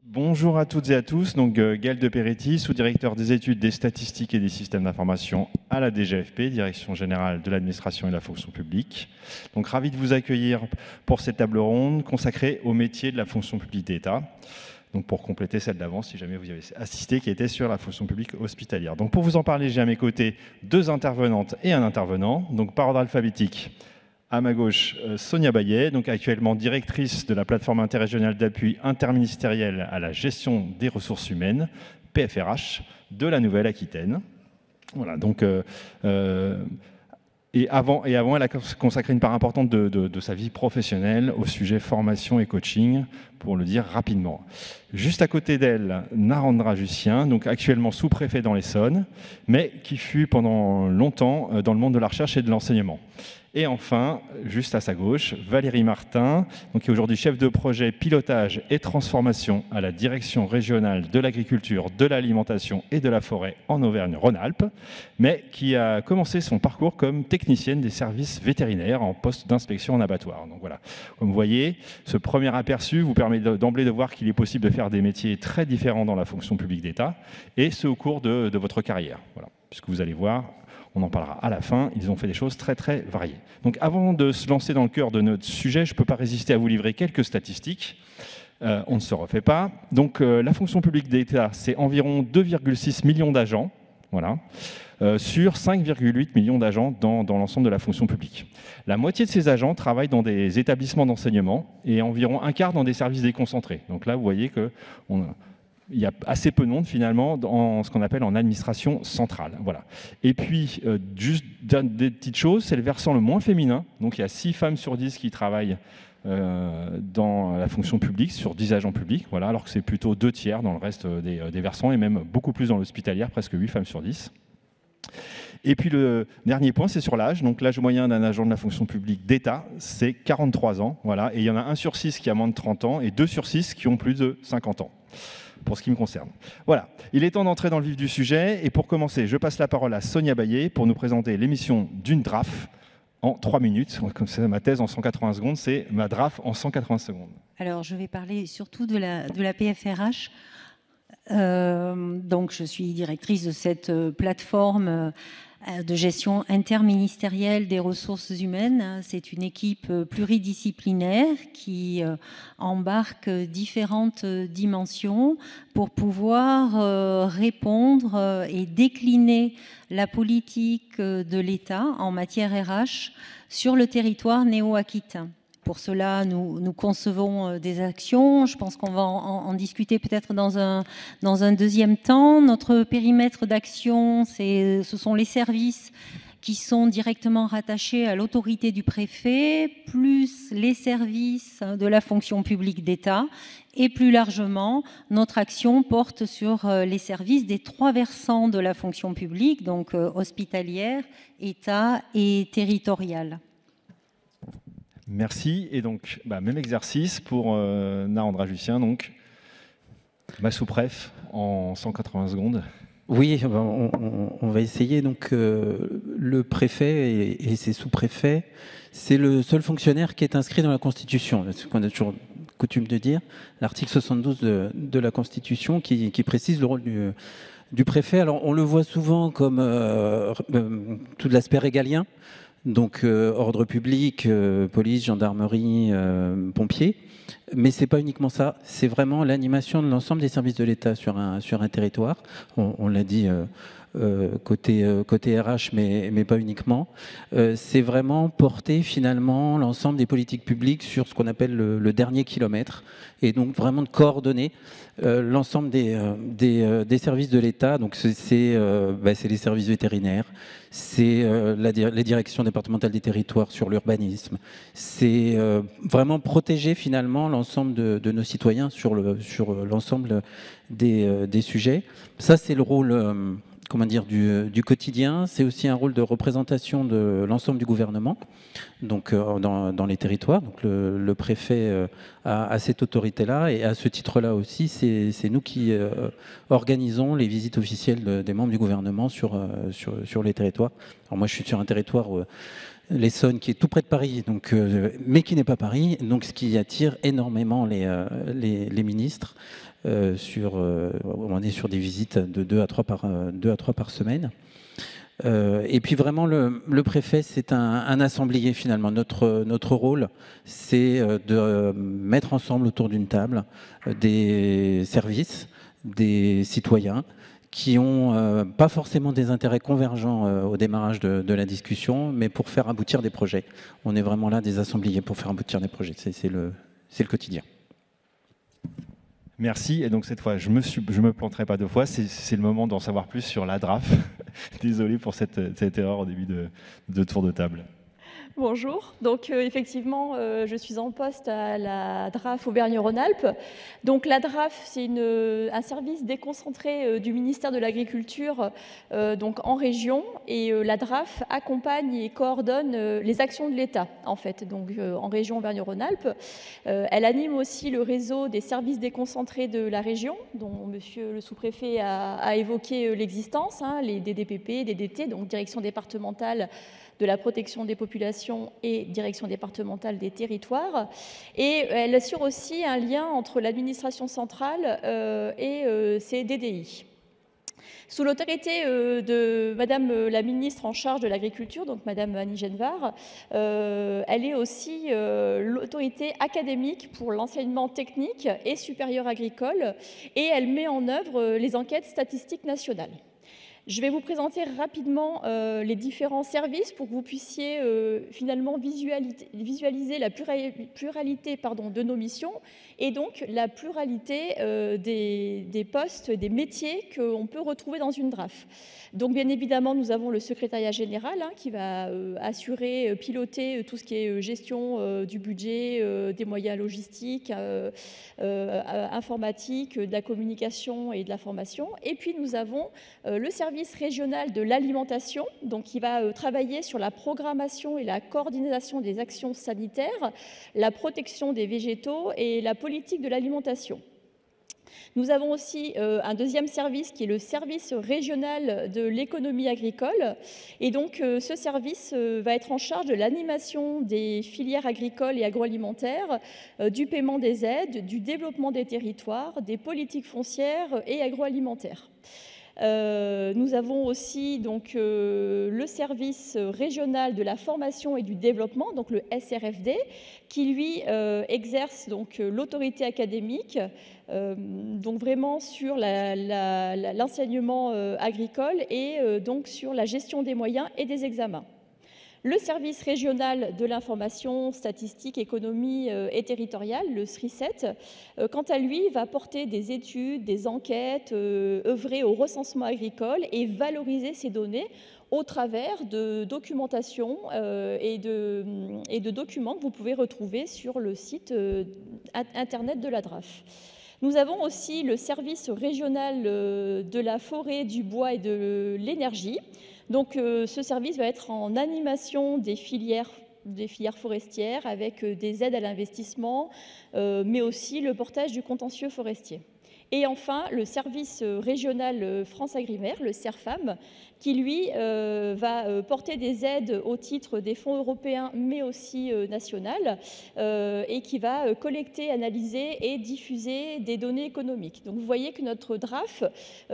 Bonjour à toutes et à tous, donc Gaël de Peretti, sous-directeur des études des statistiques et des systèmes d'information à la DGFP, Direction générale de l'administration et de la fonction publique. Donc ravi de vous accueillir pour cette table ronde consacrée au métier de la fonction publique d'État. Donc pour compléter celle d'avant, si jamais vous y avez assisté, qui était sur la fonction publique hospitalière. Donc pour vous en parler, j'ai à mes côtés deux intervenantes et un intervenant. Donc par ordre alphabétique, à ma gauche, Sonia Bayet, donc actuellement directrice de la plateforme interrégionale d'appui interministériel à la gestion des ressources humaines, PFRH, de la Nouvelle-Aquitaine. Voilà, donc, et avant, elle a consacré une part importante de sa vie professionnelle au sujet formation et coaching, pour le dire rapidement. Juste à côté d'elle, Narendra Jussien, donc actuellement sous-préfet dans l'Essonne, mais qui fut pendant longtemps dans le monde de la recherche et de l'enseignement. Et enfin, juste à sa gauche, Valérie Martin, donc qui est aujourd'hui chef de projet pilotage et transformation à la direction régionale de l'agriculture, de l'alimentation et de la forêt en Auvergne-Rhône-Alpes, mais qui a commencé son parcours comme technicienne des services vétérinaires en poste d'inspection en abattoir. Donc voilà, comme vous voyez, ce premier aperçu vous permet d'emblée de voir qu'il est possible de faire des métiers très différents dans la fonction publique d'État, et ce au cours de votre carrière. Voilà, puisque vous allez voir, on en parlera à la fin, ils ont fait des choses très très variées. Donc avant de se lancer dans le cœur de notre sujet, je ne peux pas résister à vous livrer quelques statistiques. On ne se refait pas. Donc la fonction publique d'État, c'est environ 2,6 millions d'agents, voilà, sur 5,8 millions d'agents dans l'ensemble de la fonction publique. La moitié de ces agents travaillent dans des établissements d'enseignement et environ un quart dans des services déconcentrés. Donc là, vous voyez que il y a assez peu de monde finalement dans ce qu'on appelle en administration centrale. Voilà. Et puis, juste des petites choses, c'est le versant le moins féminin. Donc il y a 6 femmes sur 10 qui travaillent dans la fonction publique, sur 10 agents publics, voilà, alors que c'est plutôt 2 tiers dans le reste des versants, et même beaucoup plus dans l'hospitalière, presque 8 femmes sur 10. Et puis le dernier point, c'est sur l'âge. Donc l'âge moyen d'un agent de la fonction publique d'État, c'est 43 ans. Voilà. Et il y en a 1 sur 6 qui a moins de 30 ans et 2 sur 6 qui ont plus de 50 ans. Pour ce qui me concerne. Voilà, il est temps d'entrer dans le vif du sujet. Et pour commencer, je passe la parole à Sonia Bayet pour nous présenter l'émission d'une DRAF en 3 minutes. Comme c'est ma thèse en 180 secondes, c'est ma DRAF en 180 secondes. Alors, je vais parler surtout de la PFRH. Donc, je suis directrice de cette plateforme de gestion interministérielle des ressources humaines. C'est une équipe pluridisciplinaire qui embarque différentes dimensions pour pouvoir répondre et décliner la politique de l'État en matière RH sur le territoire néo-aquitain. Pour cela, nous concevons des actions. Je pense qu'on va en discuter peut-être dans un deuxième temps. Notre périmètre d'action, ce sont les services qui sont directement rattachés à l'autorité du préfet, plus les services de la fonction publique d'État. Et plus largement, notre action porte sur les services des 3 versants de la fonction publique, donc hospitalière, État et territoriale. Merci. Et donc, même exercice pour Narendra Jussien, donc ma sous-préf en 180 secondes. Oui, on va essayer. Donc, le préfet et ses sous-préfets, c'est le seul fonctionnaire qui est inscrit dans la Constitution. C'est ce qu'on a toujours coutume de dire. L'article 72 de la Constitution qui précise le rôle du préfet. Alors, on le voit souvent comme tout l'aspect régalien. Donc ordre public, police, gendarmerie, pompiers. Mais ce n'est pas uniquement ça, c'est vraiment l'animation de l'ensemble des services de l'État sur un territoire. On l'a dit côté RH, mais pas uniquement. C'est vraiment porter finalement l'ensemble des politiques publiques sur ce qu'on appelle le dernier kilomètre, et donc vraiment de coordonner l'ensemble des services de l'État. Donc c'est les services vétérinaires, c'est les directions départementales des territoires sur l'urbanisme, c'est vraiment protéger finalement l'ensemble de nos citoyens sur l'ensemble des sujets. Ça, c'est le rôle du quotidien. C'est aussi un rôle de représentation de l'ensemble du gouvernement, donc dans les territoires. Donc le préfet a cette autorité-là, et à ce titre-là aussi, c'est nous qui organisons les visites officielles des membres du gouvernement sur les territoires. Alors moi, je suis sur un territoire l'Essonne, qui est tout près de Paris, donc, mais qui n'est pas Paris, donc ce qui attire énormément les ministres. On est sur des visites de 2 à 3 par semaine. Et puis vraiment, le préfet, c'est un assemblier finalement. Notre rôle, c'est de mettre ensemble autour d'une table des services, des citoyens, qui n'ont pas forcément des intérêts convergents au démarrage de la discussion, mais pour faire aboutir des projets. On est vraiment là des assembliers pour faire aboutir des projets. C'est le quotidien. Merci. Et donc cette fois, je me planterai pas 2 fois. C'est le moment d'en savoir plus sur la DRAF. Désolé pour cette erreur au début de tour de table. Bonjour, donc effectivement je suis en poste à la DRAF Auvergne-Rhône-Alpes. Donc la DRAF, c'est un service déconcentré du ministère de l'Agriculture donc en région, et la DRAF accompagne et coordonne les actions de l'État en fait, donc en région Auvergne-Rhône-Alpes. Elle anime aussi le réseau des services déconcentrés de la région, dont monsieur le sous-préfet a évoqué l'existence, hein, les DDPP, DDT, donc direction départementale de la protection des populations et direction départementale des territoires. Et elle assure aussi un lien entre l'administration centrale et ces DDI. Sous l'autorité de Madame la ministre en charge de l'Agriculture, donc Madame Annie Genevard, elle est aussi l'autorité académique pour l'enseignement technique et supérieur agricole, et elle met en œuvre les enquêtes statistiques nationales. Je vais vous présenter rapidement les différents services pour que vous puissiez finalement visualiser la pluralité de nos missions et donc la pluralité des postes, des métiers qu'on peut retrouver dans une DRAF. Donc bien évidemment, nous avons le secrétariat général qui va assurer, piloter tout ce qui est gestion du budget, des moyens logistiques, informatique, de la communication et de la formation. Et puis nous avons le service régional de l'alimentation, donc qui va travailler sur la programmation et la coordination des actions sanitaires, la protection des végétaux et la politique de l'alimentation. Nous avons aussi un deuxième service qui est le service régional de l'économie agricole. Et donc ce service va être en charge de l'animation des filières agricoles et agroalimentaires, du paiement des aides, du développement des territoires, des politiques foncières et agroalimentaires. Nous avons aussi donc, le service régional de la formation et du développement, donc le SRFD, qui lui exerce donc l'autorité académique, donc vraiment sur l'enseignement agricole et donc sur la gestion des moyens et des examens. Le service régional de l'information, statistique, économie et territoriale, le SRICET, quant à lui, va porter des études, des enquêtes, œuvrer au recensement agricole et valoriser ces données au travers de documentation et de documents que vous pouvez retrouver sur le site internet de la DRAF. Nous avons aussi le service régional de la forêt, du bois et de l'énergie. Donc ce service va être en animation des filières forestières avec des aides à l'investissement, mais aussi le portage du contentieux forestier. Et enfin, le service régional France-Agrimaire, le CERFAM, qui lui va porter des aides au titre des fonds européens, mais aussi nationales, et qui va collecter, analyser et diffuser des données économiques. Donc vous voyez que notre DRAF,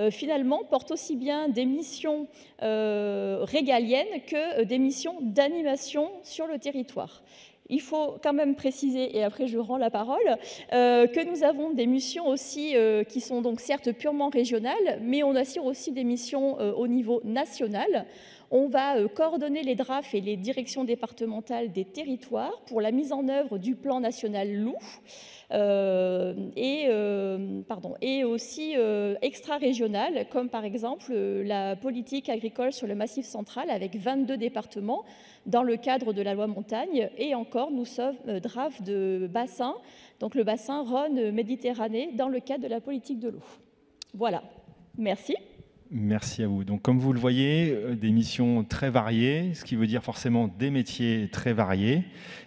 finalement, porte aussi bien des missions régaliennes que des missions d'animation sur le territoire. Il faut quand même préciser, et après je rends la parole, que nous avons des missions aussi qui sont donc certes purement régionales, mais on assure aussi des missions au niveau national. On va coordonner les DRAF et les directions départementales des territoires pour la mise en œuvre du plan national loup, et aussi extra-régionales, comme par exemple la politique agricole sur le Massif central avec 22 départements dans le cadre de la loi montagne, et encore nous sommes DRAF de bassin, donc le bassin Rhône-Méditerranée dans le cadre de la politique de l'eau. Voilà, merci. Merci à vous. Donc, comme vous le voyez, des missions très variées, ce qui veut dire forcément des métiers très variés.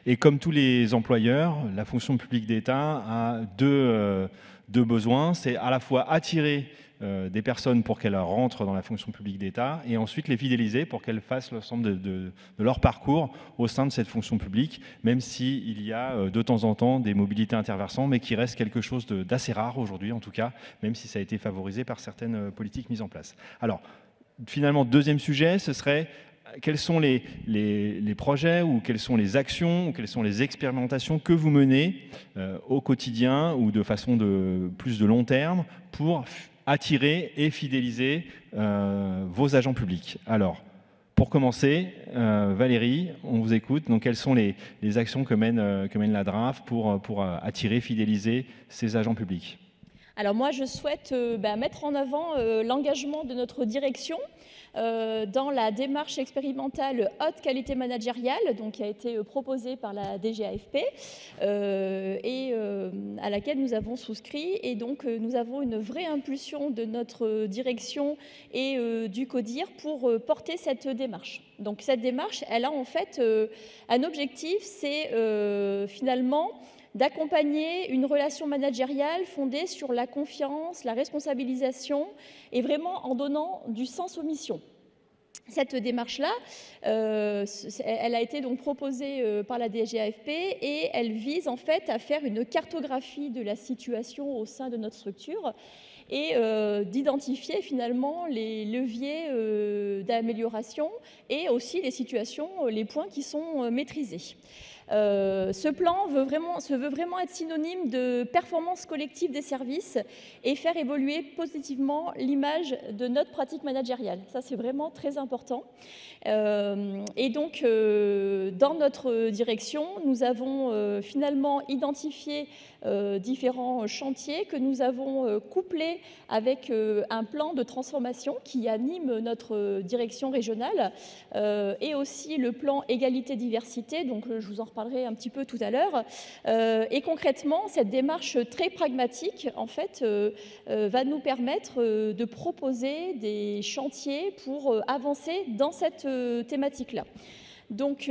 Et comme tous les employeurs, la fonction publique d'État a deux deux besoins. C'est à la fois attirer des personnes pour qu'elles rentrent dans la fonction publique d'État et ensuite les fidéliser pour qu'elles fassent l'ensemble de leur parcours au sein de cette fonction publique, même s'il y a de temps en temps des mobilités interversants, mais qui reste quelque chose d'assez rare aujourd'hui en tout cas, même si ça a été favorisé par certaines politiques mises en place. Alors, finalement, deuxième sujet, ce serait quels sont les projets ou quelles sont les actions ou quelles sont les expérimentations que vous menez au quotidien ou de façon plus de long terme pour attirer et fidéliser vos agents publics. Alors, pour commencer, Valérie, on vous écoute. Donc, quelles sont les actions que mène la DRAF pour attirer, fidéliser ces agents publics ? Alors moi, je souhaite mettre en avant l'engagement de notre direction dans la démarche expérimentale haute qualité managériale, donc qui a été proposée par la DGAFP et à laquelle nous avons souscrit. Et donc nous avons une vraie impulsion de notre direction et du CODIR pour porter cette démarche. Donc cette démarche, elle a en fait un objectif, c'est finalement d'accompagner une relation managériale fondée sur la confiance, la responsabilisation et vraiment en donnant du sens aux missions. Cette démarche-là, elle a été donc proposée par la DGAFP et elle vise en fait à faire une cartographie de la situation au sein de notre structure et d'identifier finalement les leviers d'amélioration et aussi les situations, les points qui sont maîtrisés. Ce plan se veut vraiment être synonyme de performance collective des services et faire évoluer positivement l'image de notre pratique managériale. Ça, c'est vraiment très important. Et donc, dans notre direction, nous avons finalement identifié différents chantiers que nous avons couplés avec un plan de transformation qui anime notre direction régionale et aussi le plan égalité-diversité, donc je vous en reparlerai un petit peu tout à l'heure. Et concrètement, cette démarche très pragmatique, en fait, va nous permettre de proposer des chantiers pour avancer dans cette thématique-là. Donc,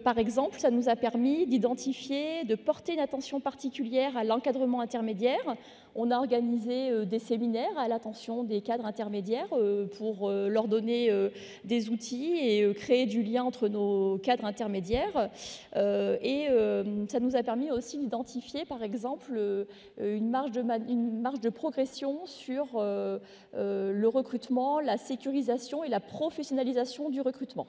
par exemple, ça nous a permis d'identifier, de porter une attention particulière à l'encadrement intermédiaire. On a organisé des séminaires à l'attention des cadres intermédiaires pour leur donner des outils et créer du lien entre nos cadres intermédiaires. Et ça nous a permis aussi d'identifier, par exemple, une marge de progression sur le recrutement, la sécurisation et la professionnalisation du recrutement.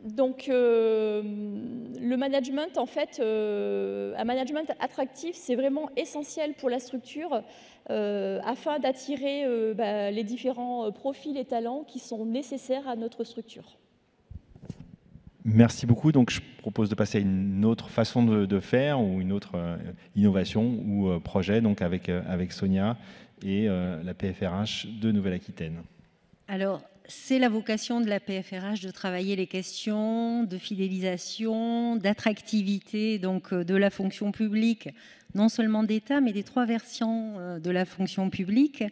Donc, le management, en fait, un management attractif, c'est vraiment essentiel pour la structure afin d'attirer les différents profils et talents qui sont nécessaires à notre structure. Merci beaucoup. Donc, je propose de passer à une autre façon de faire ou une autre innovation ou projet, donc avec Sonia et la PFRH de Nouvelle-Aquitaine. Alors, c'est la vocation de la PFRH de travailler les questions de fidélisation, d'attractivité donc de la fonction publique, non seulement d'État, mais des trois versions de la fonction publique,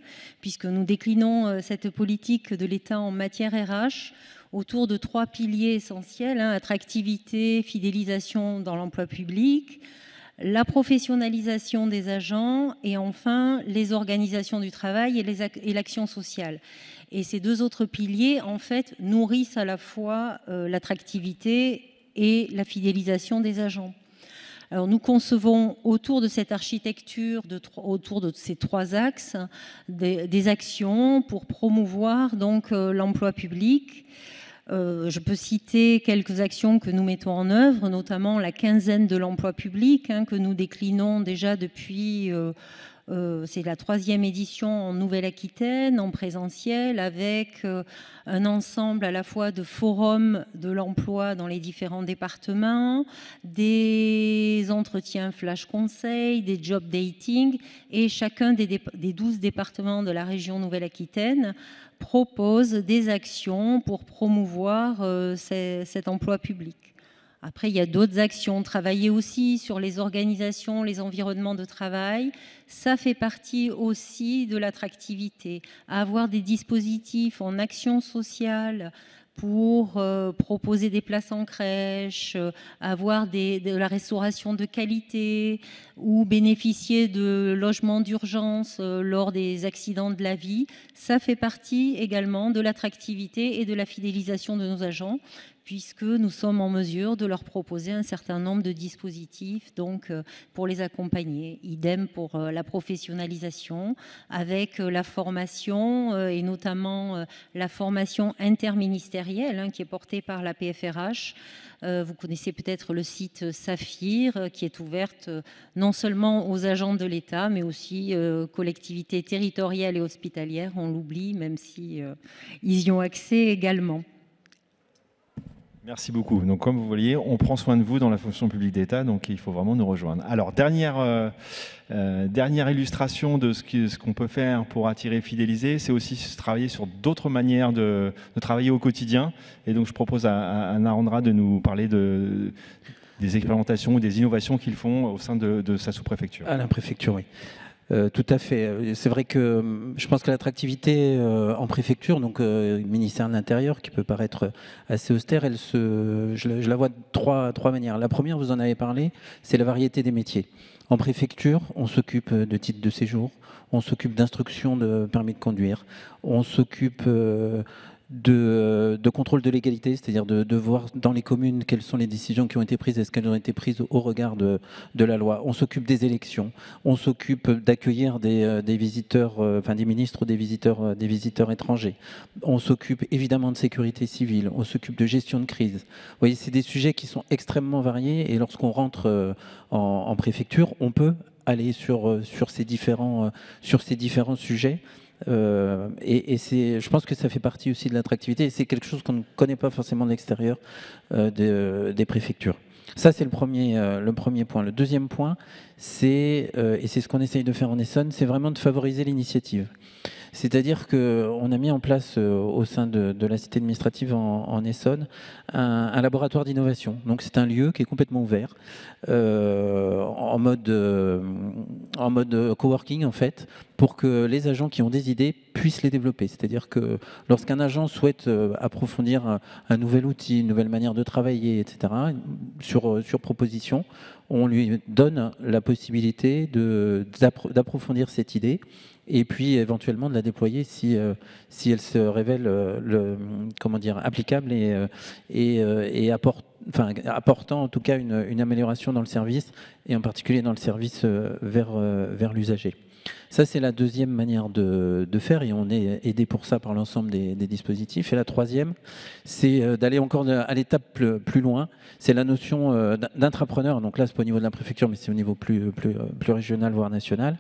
puisque nous déclinons cette politique de l'État en matière RH autour de trois piliers essentiels, attractivité, fidélisation dans l'emploi public, la professionnalisation des agents et enfin les organisations du travail et l'action sociale. Et ces deux autres piliers, en fait, nourrissent à la fois l'attractivité et la fidélisation des agents. Alors, nous concevons autour de cette architecture, autour de ces trois axes, des actions pour promouvoir donc l'emploi public. Je peux citer quelques actions que nous mettons en œuvre, notamment la quinzaine de l'emploi public que nous déclinons déjà depuis... c'est la 3e édition en Nouvelle-Aquitaine, en présentiel, avec un ensemble à la fois de forums de l'emploi dans les différents départements, des entretiens flash conseil, des job dating, et chacun des 12 départements de la région Nouvelle-Aquitaine propose des actions pour promouvoir cet emploi public. Après, il y a d'autres actions. Travailler aussi sur les organisations, les environnements de travail. Ça fait partie aussi de l'attractivité. Avoir des dispositifs en action sociale pour proposer des places en crèche, avoir de la restauration de qualité ou bénéficier de logements d'urgence lors des accidents de la vie. Ça fait partie également de l'attractivité et de la fidélisation de nos agents, puisque nous sommes en mesure de leur proposer un certain nombre de dispositifs donc, pour les accompagner. Idem pour la professionnalisation, avec la formation et notamment la formation interministérielle qui est portée par la PFRH. Vous connaissez peut-être le site Saphir, qui est ouverte non seulement aux agents de l'État, mais aussi collectivités territoriales et hospitalières. On l'oublie, même si ils y ont accès également. Merci beaucoup. Donc, comme vous voyez, on prend soin de vous dans la fonction publique d'État, donc il faut vraiment nous rejoindre. Alors, dernière illustration de ce qu'on peut faire pour attirer et fidéliser, c'est aussi travailler sur d'autres manières de travailler au quotidien. Et donc, je propose à Narendra de nous parler des expérimentations ou des innovations qu'ils font au sein de sa sous-préfecture. À la préfecture, oui. Tout à fait. C'est vrai que je pense que l'attractivité en préfecture, donc ministère de l'Intérieur, qui peut paraître assez austère, je la vois de trois manières. La première, vous en avez parlé, c'est la variété des métiers. En préfecture, on s'occupe de titres de séjour, on s'occupe d'instruction de permis de conduire, on s'occupe de contrôle de légalité, c'est-à-dire de voir dans les communes quelles sont les décisions qui ont été prises, est-ce qu'elles ont été prises au regard de la loi. On s'occupe des élections, on s'occupe d'accueillir des visiteurs, enfin des ministres ou des visiteurs étrangers. On s'occupe évidemment de sécurité civile, on s'occupe de gestion de crise. Vous voyez, c'est des sujets qui sont extrêmement variés et lorsqu'on rentre en préfecture, on peut aller sur ces différents sujets. Je pense que ça fait partie aussi de l'attractivité et c'est quelque chose qu'on ne connaît pas forcément de l'extérieur des préfectures. Ça, c'est le premier point. Le deuxième point, et c'est ce qu'on essaye de faire en Essonne, c'est vraiment de favoriser l'initiative. C'est-à-dire qu'on a mis en place au sein de la cité administrative en Essonne un laboratoire d'innovation. Donc c'est un lieu qui est complètement ouvert, en mode coworking en fait, pour que les agents qui ont des idées puissent les développer. C'est-à-dire que lorsqu'un agent souhaite approfondir un nouvel outil, une nouvelle manière de travailler, etc., sur proposition, on lui donne la possibilité d'approfondir cette idée et puis éventuellement de la déployer si elle se révèle applicable et apportant en tout cas une amélioration dans le service et en particulier dans le service vers l'usager. Ça, c'est la deuxième manière de faire et on est aidé pour ça par l'ensemble des dispositifs. Et la troisième, c'est d'aller encore à l'étape plus loin. C'est la notion d'intrapreneur. Donc là, c'est pas au niveau de la préfecture, mais c'est au niveau plus régional, voire national,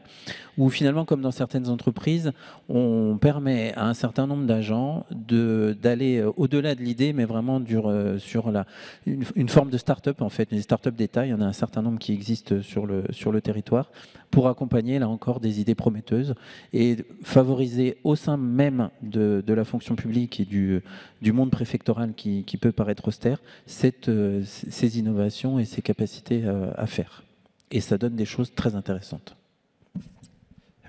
où finalement, comme dans certaines entreprises, on permet à un certain nombre d'agents d'aller au-delà de l'idée, mais vraiment sur une forme de start-up, en fait, une start-up d'État. Il y en a un certain nombre qui existent sur le territoire pour accompagner, là encore, des idées prometteuses et favoriser au sein même de la fonction publique et du monde préfectoral qui peut paraître austère, ces innovations et ces capacités à faire. Et ça donne des choses très intéressantes.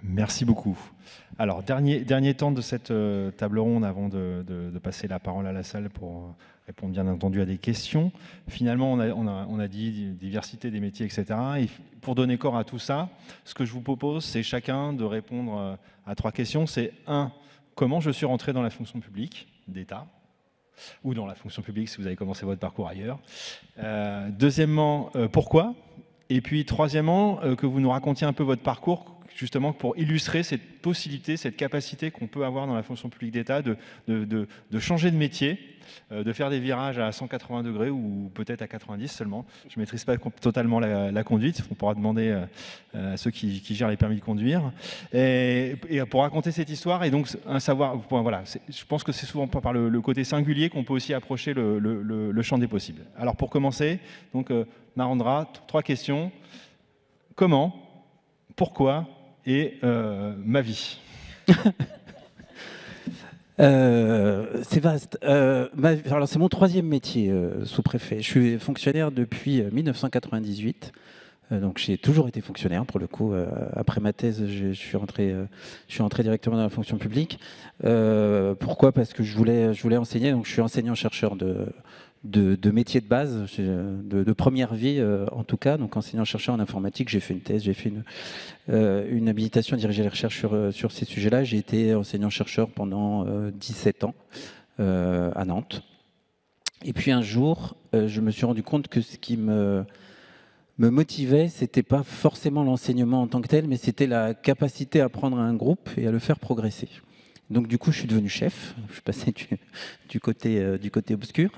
Merci beaucoup. Alors, dernier temps de cette table ronde avant de passer la parole à la salle pour répondre bien entendu à des questions. Finalement, on a dit diversité des métiers, etc. Et pour donner corps à tout ça, ce que je vous propose, c'est chacun de répondre à 3 questions. C'est 1, comment je suis rentré dans la fonction publique d'État ou dans la fonction publique si vous avez commencé votre parcours ailleurs. Deuxièmement, pourquoi ? Et puis troisièmement, que vous nous racontiez un peu votre parcours justement pour illustrer cette possibilité, cette capacité qu'on peut avoir dans la fonction publique d'État de changer de métier, de faire des virages à 180 degrés ou peut-être à 90 seulement. Je ne maîtrise pas totalement la conduite, on pourra demander à ceux qui gèrent les permis de conduire. Et pour raconter cette histoire, et donc un savoir, voilà, je pense que c'est souvent par le côté singulier qu'on peut aussi approcher le champ des possibles. Alors pour commencer, donc Narendra, 3 questions. Comment ? Pourquoi ? Et ma vie. C'est vaste. Alors c'est mon 3e métier sous-préfet. Je suis fonctionnaire depuis 1998. Donc j'ai toujours été fonctionnaire pour le coup. Après ma thèse, je suis rentré directement dans la fonction publique. Pourquoi? Parce que je voulais enseigner. Donc je suis enseignant-chercheur de métier de base, de première vie en tout cas. Donc enseignant-chercheur en informatique, j'ai fait une thèse, j'ai fait une habilitation à diriger les recherches sur ces sujets-là. J'ai été enseignant-chercheur pendant 17 ans à Nantes. Et puis un jour, je me suis rendu compte que ce qui me motivait, c'était pas forcément l'enseignement en tant que tel, mais c'était la capacité à prendre un groupe et à le faire progresser. Donc du coup, je suis devenu chef. Je suis passé du côté obscur.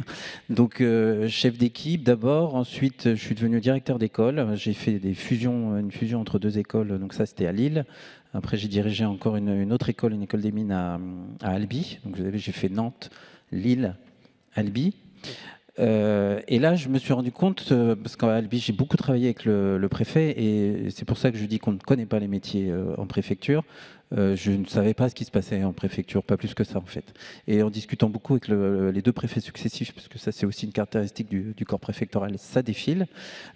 Donc chef d'équipe d'abord. Ensuite, je suis devenu directeur d'école. J'ai fait une fusion entre 2 écoles. Donc ça, c'était à Lille. Après, j'ai dirigé encore une autre école, une école des mines à Albi. Donc vous savez, j'ai fait Nantes, Lille, Albi. Et là, je me suis rendu compte, parce qu'à Albi, j'ai beaucoup travaillé avec le préfet, et c'est pour ça que je dis qu'on ne connaît pas les métiers en préfecture. Je ne savais pas ce qui se passait en préfecture, pas plus que ça en fait. Et en discutant beaucoup avec les 2 préfets successifs, parce que ça c'est aussi une caractéristique du corps préfectoral, ça défile.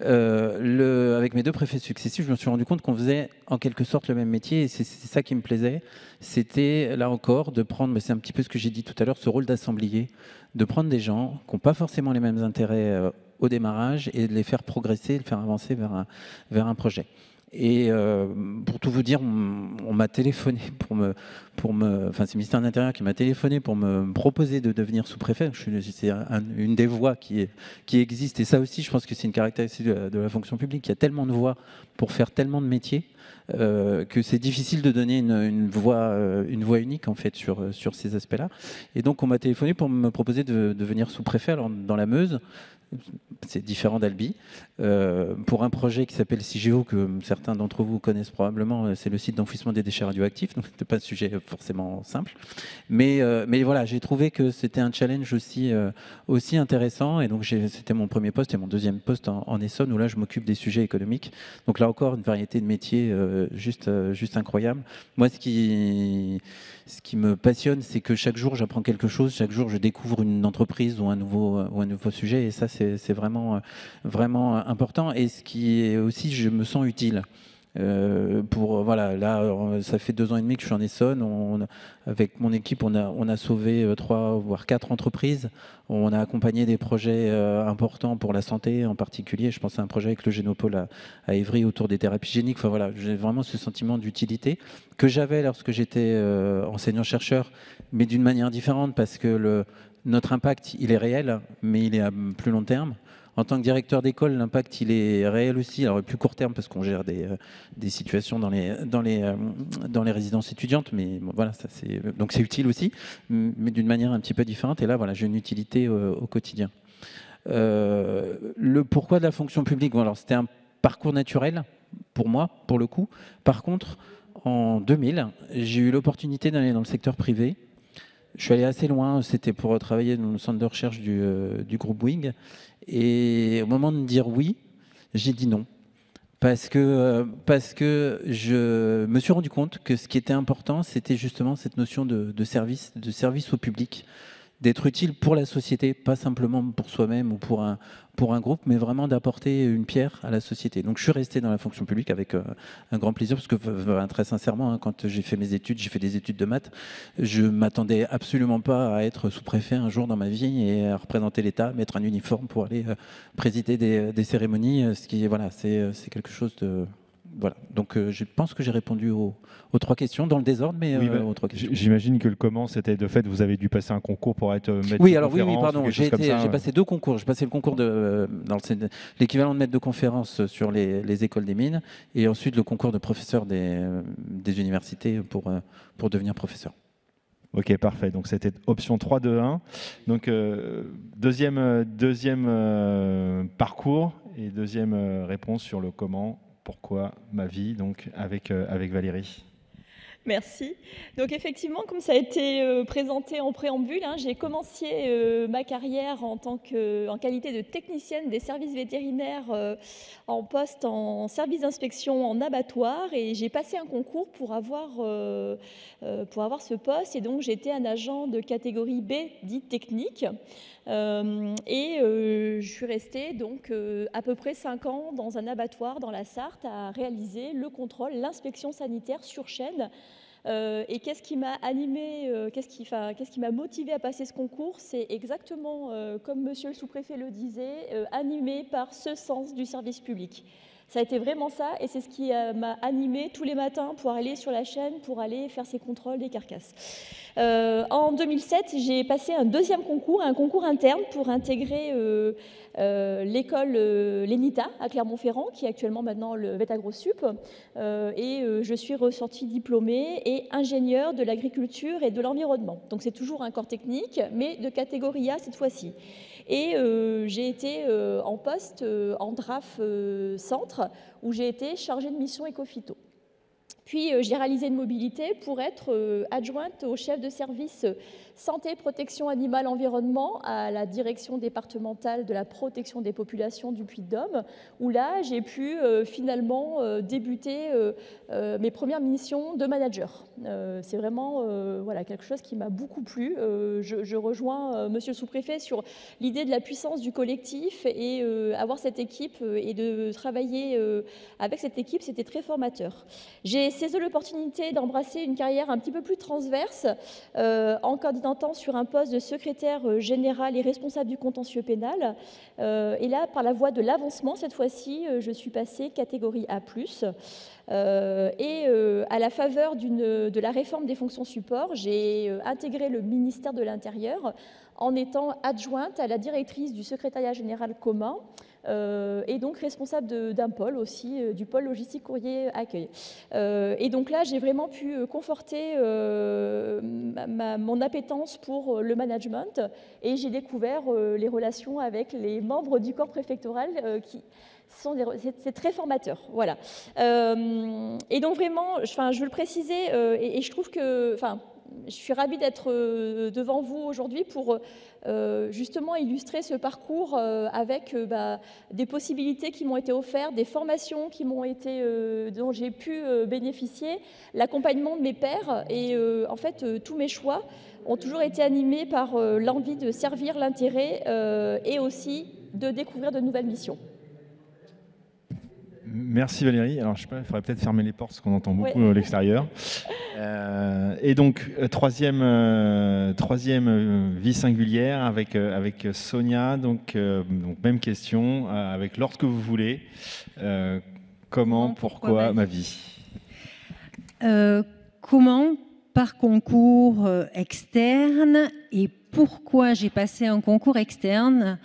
Avec mes 2 préfets successifs, je me suis rendu compte qu'on faisait en quelque sorte le même métier, et c'est ça qui me plaisait. C'était là encore de prendre, mais c'est un petit peu ce que j'ai dit tout à l'heure, ce rôle d'assemblier, de prendre des gens qui n'ont pas forcément les mêmes intérêts au démarrage et de les faire progresser, de les faire avancer vers un projet. Et pour tout vous dire, on m'a téléphoné enfin c'est le ministère de l'Intérieur qui m'a téléphoné pour me proposer de devenir sous-préfet. C'est une des voies qui existe, et ça aussi, je pense que c'est une caractéristique de la fonction publique. Il y a tellement de voies pour faire tellement de métiers que c'est difficile de donner une voie unique en fait sur ces aspects-là. Et donc on m'a téléphoné pour me proposer de devenir sous-préfet dans la Meuse. C'est différent d'Albi, pour un projet qui s'appelle CIGEO, que certains d'entre vous connaissent probablement. C'est le site d'enfouissement des déchets radioactifs, donc ce n'était pas un sujet forcément simple. Mais voilà, j'ai trouvé que c'était un challenge aussi intéressant, et donc c'était mon premier poste et mon deuxième poste en Essonne, où là je m'occupe des sujets économiques. Donc là encore, une variété de métiers juste incroyable. Moi, ce qui me passionne, c'est que chaque jour j'apprends quelque chose, chaque jour je découvre une entreprise ou un nouveau sujet, et ça c'est vraiment important. Et ce qui est aussi, je me sens utile. Voilà, là, ça fait 2 ans et demi que je suis en Essonne. Avec mon équipe, on a sauvé 3 voire 4 entreprises. On a accompagné des projets importants pour la santé en particulier. Je pense à un projet avec le Génopôle à Évry autour des thérapies géniques. Enfin voilà, j'ai vraiment ce sentiment d'utilité que j'avais lorsque j'étais enseignant-chercheur, mais d'une manière différente, parce que notre impact, il est réel, mais il est à plus long terme. En tant que directeur d'école, l'impact, il est réel aussi, alors plus court terme, parce qu'on gère des situations dans les résidences étudiantes, mais bon, voilà, donc c'est utile aussi, mais d'une manière un petit peu différente. Et là, voilà, j'ai une utilité au quotidien. Le pourquoi de la fonction publique, bon, alors c'était un parcours naturel pour moi, pour le coup. Par contre, en 2000, j'ai eu l'opportunité d'aller dans le secteur privé. Je suis allé assez loin, c'était pour travailler dans le centre de recherche du groupe Bouygues. Et au moment de me dire oui, j'ai dit non. Parce que je me suis rendu compte que ce qui était important, c'était justement cette notion de service au public, d'être utile pour la société, pas simplement pour soi-même ou pour un groupe, mais vraiment d'apporter une pierre à la société. Donc je suis resté dans la fonction publique avec un grand plaisir, parce que très sincèrement, quand j'ai fait mes études, j'ai fait des études de maths, je m'attendais absolument pas à être sous-préfet un jour dans ma vie et à représenter l'État, mettre un uniforme pour aller présider des cérémonies, ce qui voilà, c'est quelque chose de... Voilà, donc je pense que j'ai répondu aux 3 questions, dans le désordre, mais oui, aux 3 questions. J'imagine que le comment, c'était de fait, vous avez dû passer un concours pour être maître de conférence. Oui, pardon, j'ai passé 2 concours. J'ai passé le concours dans l'équivalent de maître de conférence sur les écoles des mines, et ensuite le concours de professeur des universités pour devenir professeur. Ok, parfait. Donc c'était option 3, 2, 1. Donc deuxième parcours et deuxième réponse sur le comment, pourquoi ma vie, donc avec Valérie. Merci. Donc effectivement, comme ça a été présenté en préambule, hein, j'ai commencé ma carrière en qualité de technicienne des services vétérinaires en poste en service d'inspection en abattoir, et j'ai passé un concours pour avoir ce poste, et donc j'étais un agent de catégorie B, dit technique. Je suis restée donc à peu près 5 ans dans un abattoir dans la Sarthe à réaliser le contrôle, l'inspection sanitaire sur chaîne. Et qu'est-ce qui m'a animée, qu'est-ce qui m'a motivée à passer ce concours? C'est exactement comme monsieur le sous-préfet le disait, animé par ce sens du service public. Ça a été vraiment ça, et c'est ce qui m'a animée tous les matins pour aller sur la chaîne, pour aller faire ces contrôles des carcasses. En 2007, j'ai passé un deuxième concours, un concours interne pour intégrer l'école l'ENITA à Clermont-Ferrand, qui est actuellement maintenant le VetAgroSup, et je suis ressortie diplômée et ingénieure de l'agriculture et de l'environnement. Donc c'est toujours un corps technique, mais de catégorie A cette fois-ci. Et j'ai été en poste en DRAF centre, où j'ai été chargée de mission éco-phyto. Puis j'ai réalisé une mobilité pour être adjointe au chef de service santé, protection animale, environnement à la direction départementale de la protection des populations du Puy-de-Dôme, où là j'ai pu finalement débuter mes premières missions de manager. C'est vraiment voilà, quelque chose qui m'a beaucoup plu. Je rejoins monsieur le sous-préfet sur l'idée de la puissance du collectif, et avoir cette équipe et de travailler avec cette équipe, c'était très formateur. J'ai saisi l'opportunité d'embrasser une carrière un petit peu plus transverse en candidatant sur un poste de secrétaire général et responsable du contentieux pénal. Et là, par la voie de l'avancement, cette fois-ci, je suis passée catégorie A+. À la faveur de la réforme des fonctions support, j'ai intégré le ministère de l'Intérieur en étant adjointe à la directrice du secrétariat général commun, et donc responsable d'un pôle aussi, du pôle logistique courrier accueil. Et donc là, j'ai vraiment pu conforter mon appétence pour le management, et j'ai découvert les relations avec les membres du corps préfectoral c'est très formateur, voilà. Et donc vraiment, je veux le préciser, et je trouve que, je suis ravie d'être devant vous aujourd'hui pour justement illustrer ce parcours avec des possibilités qui m'ont été offertes, des formations qui m'ont été, dont j'ai pu bénéficier, l'accompagnement de mes pairs, et en fait tous mes choix ont toujours été animés par l'envie de servir l'intérêt et aussi de découvrir de nouvelles missions. Merci Valérie. Alors je sais pas, il faudrait peut-être fermer les portes parce qu'on entend beaucoup à l'extérieur. Et donc troisième vie singulière avec Sonia. Donc même question avec l'ordre que vous voulez. Comment, pourquoi ma vie? Comment? Par concours externe. Et pourquoi j'ai passé un concours externe?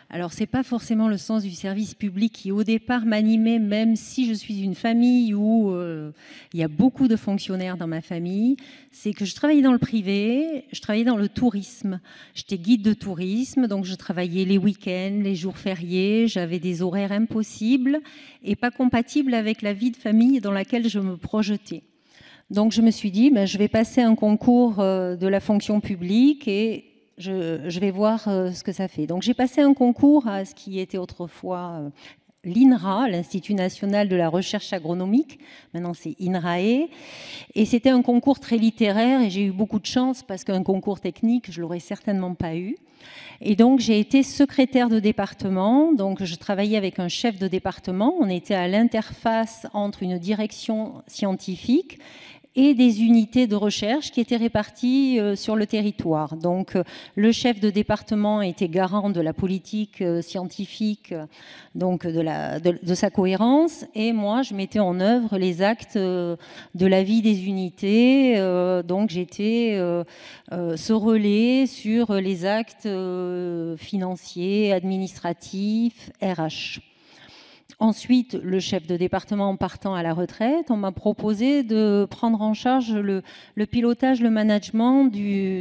Alors, ce n'est pas forcément le sens du service public qui, au départ, m'animait, même si je suis d'une famille où il y a beaucoup de fonctionnaires dans ma famille. C'est que je travaillais dans le privé, je travaillais dans le tourisme. J'étais guide de tourisme, donc je travaillais les week-ends, les jours fériés. J'avais des horaires impossibles et pas compatibles avec la vie de famille dans laquelle je me projetais. Donc, je me suis dit, je vais passer un concours de la fonction publique et je vais voir ce que ça fait. Donc j'ai passé un concours à ce qui était autrefois l'INRA, l'Institut national de la recherche agronomique. Maintenant c'est INRAE. Et c'était un concours très littéraire et j'ai eu beaucoup de chance parce qu'un concours technique, je ne l'aurais certainement pas eu. Et donc j'ai été secrétaire de département. Donc je travaillais avec un chef de département. On était à l'interface entre une direction scientifique et des unités de recherche qui étaient réparties sur le territoire. Donc, le chef de département était garant de la politique scientifique, donc de sa cohérence, et moi, je mettais en œuvre les actes de la vie des unités. Donc, j'étais ce relais sur les actes financiers, administratifs, RH. Ensuite, le chef de département partant à la retraite, on m'a proposé de prendre en charge le pilotage, le management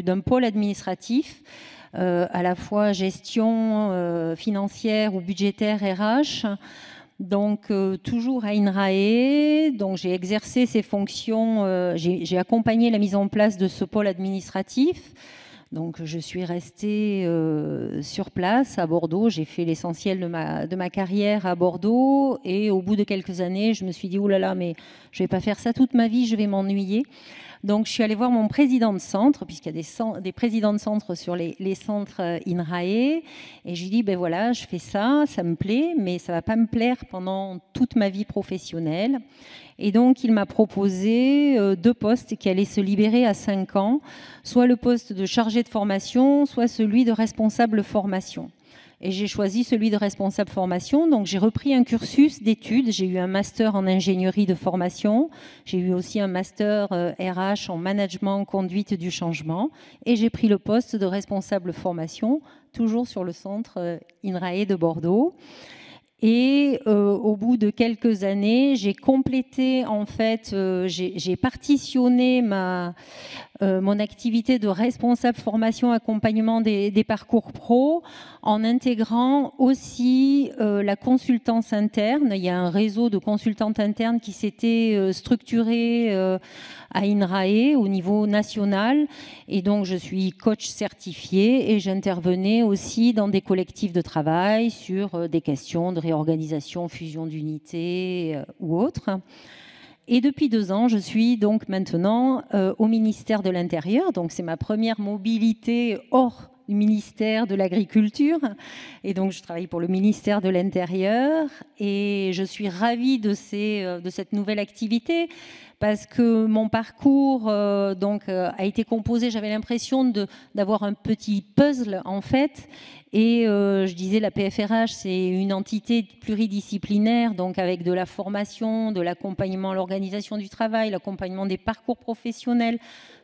d'un pôle administratif, à la fois gestion financière ou budgétaire RH, Donc, toujours à INRAE, donc j'ai exercé ces fonctions, j'ai accompagné la mise en place de ce pôle administratif. Donc, je suis restée sur place à Bordeaux. J'ai fait l'essentiel de ma carrière à Bordeaux. Et au bout de quelques années, je me suis dit, oh là là, mais je ne vais pas faire ça toute ma vie, je vais m'ennuyer. Donc, je suis allée voir mon président de centre, puisqu'il y a des présidents de centre sur les centres INRAE. Et je lui dis, ben voilà, je fais ça, ça me plaît, mais ça ne va pas me plaire pendant toute ma vie professionnelle. Et donc, il m'a proposé 2 postes qui allaient se libérer à 5 ans, soit le poste de chargé de formation, soit celui de responsable formation. Et j'ai choisi celui de responsable formation. Donc, j'ai repris un cursus d'études. J'ai eu un master en ingénierie de formation. J'ai eu aussi un master RH en management, conduite du changement. Et j'ai pris le poste de responsable formation, toujours sur le centre INRAE de Bordeaux. Et au bout de quelques années, j'ai complété, en fait, j'ai partitionné mon activité de responsable formation accompagnement des parcours pro en intégrant aussi la consultance interne. Il y a un réseau de consultantes internes qui s'était structuré à INRAE au niveau national. Et donc, je suis coach certifiée et j'intervenais aussi dans des collectifs de travail sur des questions de réorganisation, fusion d'unités ou autres. Et depuis 2 ans, je suis donc maintenant au ministère de l'Intérieur. Donc, c'est ma première mobilité hors du ministère de l'Agriculture. Et donc, je travaille pour le ministère de l'Intérieur. Et je suis ravie de cette nouvelle activité parce que mon parcours a été composé, j'avais l'impression d'avoir un petit puzzle en fait. Et je disais, la PFRH, c'est une entité pluridisciplinaire, donc avec de la formation, de l'accompagnement à l'organisation du travail, l'accompagnement des parcours professionnels,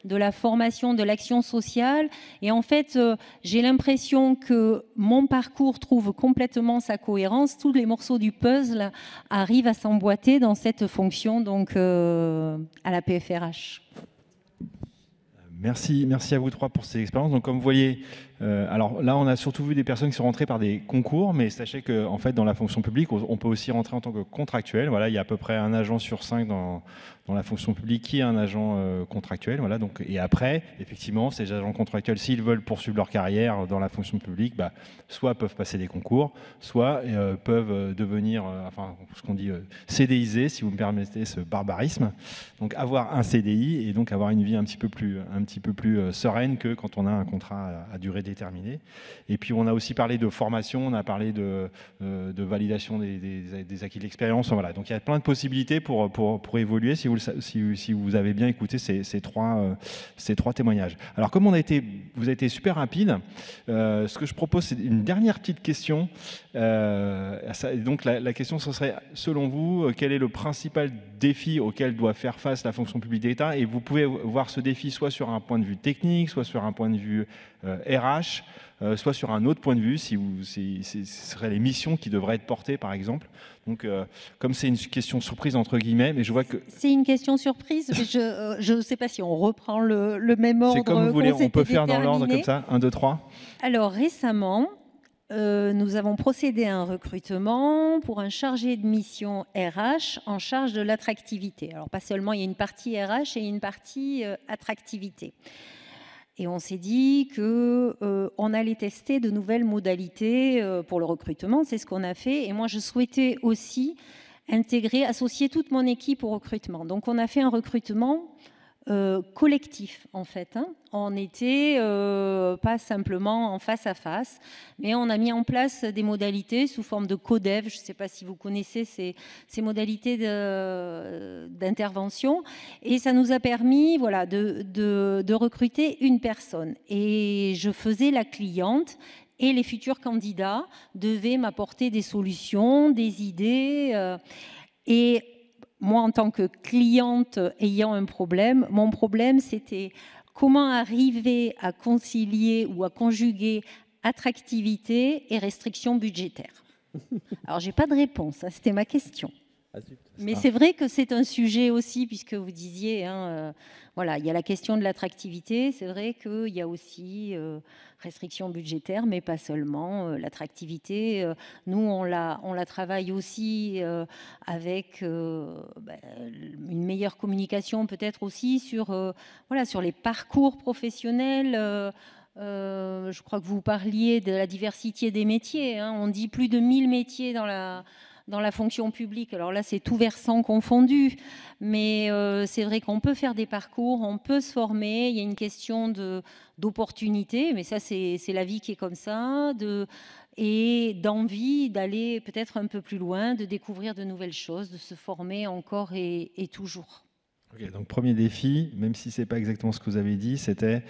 de la formation, de l'action sociale. Et en fait, j'ai l'impression que mon parcours trouve complètement sa cohérence. Tous les morceaux du puzzle arrivent à s'emboîter dans cette fonction donc, à la PFRH. Merci à vous 3 pour ces expériences. Donc, comme vous voyez, alors là, on a surtout vu des personnes qui sont rentrées par des concours, mais sachez qu'en fait, dans la fonction publique, on peut aussi rentrer en tant que contractuel. Voilà, il y a à peu près un agent sur 5 dans la fonction publique qui est un agent contractuel. Voilà, donc, et après, effectivement, ces agents contractuels, s'ils veulent poursuivre leur carrière dans la fonction publique, soit peuvent passer des concours, soit peuvent devenir, ce qu'on dit CDIsé, si vous me permettez ce barbarisme. Donc, avoir un CDI et donc avoir une vie un petit peu plus sereine que quand on a un contrat à durée déterminée. Et puis, on a aussi parlé de formation, on a parlé de validation des acquis de l'expérience. Voilà. Donc, il y a plein de possibilités pour évoluer si vous avez bien écouté ces trois témoignages. Alors, comme vous avez été super rapide, ce que je propose, c'est une dernière petite question. Donc, la question, ce serait, selon vous, quel est le principal défi auquel doit faire face la fonction publique d'État? Et vous pouvez voir ce défi soit sur un point de vue technique, soit sur un point de vue RH, soit sur un autre point de vue, ce seraient les missions qui devraient être portées, par exemple. Donc, comme c'est une question surprise, entre guillemets, mais je vois que... C'est une question surprise, mais je ne sais pas si on reprend le même ordre. C'est comme vous voulez, on peut faire dans l'ordre comme ça, 1, 2, 3. Alors, récemment, nous avons procédé à un recrutement pour un chargé de mission RH en charge de l'attractivité. Alors, pas seulement, il y a une partie RH et une partie attractivité. Et on s'est dit qu'on allait tester de nouvelles modalités pour le recrutement. C'est ce qu'on a fait. Et moi, je souhaitais aussi associer toute mon équipe au recrutement. Donc, on a fait un recrutement collectif, en fait. On n'était pas simplement en face à face, mais on a mis en place des modalités sous forme de codev. Je ne sais pas si vous connaissez ces modalités d'intervention. Et ça nous a permis de recruter une personne. Et je faisais la cliente. Et les futurs candidats devaient m'apporter des solutions, des idées. Et moi, en tant que cliente ayant un problème, mon problème, c'était comment arriver à concilier ou à conjuguer attractivité et restrictions budgétaires. Alors, je n'ai pas de réponse, c'était ma question. Mais c'est vrai que c'est un sujet aussi, puisque vous disiez, voilà, il y a la question de l'attractivité. C'est vrai qu'il y a aussi restrictions budgétaires, mais pas seulement. L'attractivité, nous, on la travaille aussi avec une meilleure communication, peut-être aussi sur, voilà, sur les parcours professionnels. Je crois que vous parliez de la diversité des métiers. On dit plus de 1000 métiers dans la fonction publique. Alors là, c'est tout versant confondu. Mais c'est vrai qu'on peut faire des parcours, on peut se former. Il y a une question d'opportunité, mais ça, c'est la vie qui est comme ça. Et d'envie d'aller peut-être un peu plus loin, de découvrir de nouvelles choses, de se former encore et toujours. Okay, donc premier défi, même si ce n'est pas exactement ce que vous avez dit, c'était